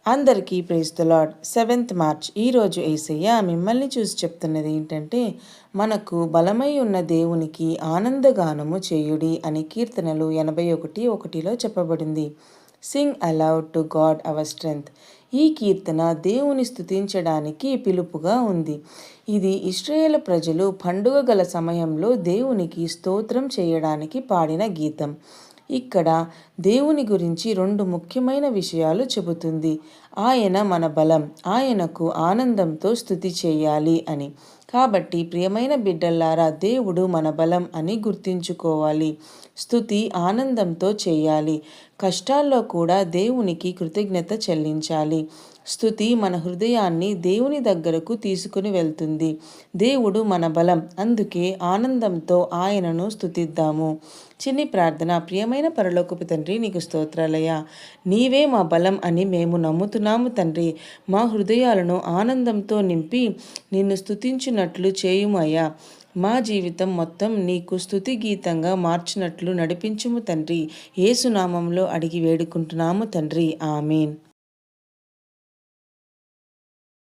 అందరికీ praise the lord. 7th March ఈరోజు యేసయ్య మిమ్మల్ని చూసి చెప్తున్నది ఏంటంటే, మనకు బలమై ఉన్న దేవునికి ఆనందగానము చేయుడి అని కీర్తనలు 81:1లో చెప్పబడింది. Singh allowed to God our strength. ఈ కీర్తన దేవుని స్తుతించడానికి పిలుపుగా ఉంది. ఇది ఇశ్రాయేలు ప్రజలు పండుగ గల సమయంలో దేవునికి స్తోత్రం చేయడానికి పాడిన గీతం. ఇక్కడ దేవుని గురించి 2 ముఖ్యమైన విషయాలు చెబుతుంది. ఆయన మన బలం, ఆయనకు ఆనందంతో స్తుతి చేయాలి అని. కాబట్టి ప్రియమైన బిడ్డల్లారా, దేవుడు మన బలం అని గుర్తించుకోవాలి. స్తుతి ఆనందంతో చేయాలి. కష్టాల్లో కూడా దేవునికి కృతజ్ఞత చెల్లించాలి. స్తుతి మన హృదయాన్ని దేవుని దగ్గరకు తీసుకుని వెళ్తుంది. దేవుడు మన బలం, అందుకే ఆనందంతో ఆయనను స్తుతిద్దాము. చిన్ని ప్రార్థన. ప్రియమైన పరలోకపు తండ్రి, నీకు స్తోత్రాలయ్యా. నీవే మా బలం అని మేము నమ్ముతున్నాము తండ్రి. మా హృదయాలను ఆనందంతో నింపి నిన్ను స్తుతించున్నట్లు చేయుమయ్యా. మా జీవితం మొత్తం నీకు స్తుతి గీతంగా మార్చినట్లు నడిపించుము తండ్రి. యేసు నామములో అడిగి వేడుకుంటున్నాము తండ్రి. ఆమేన్.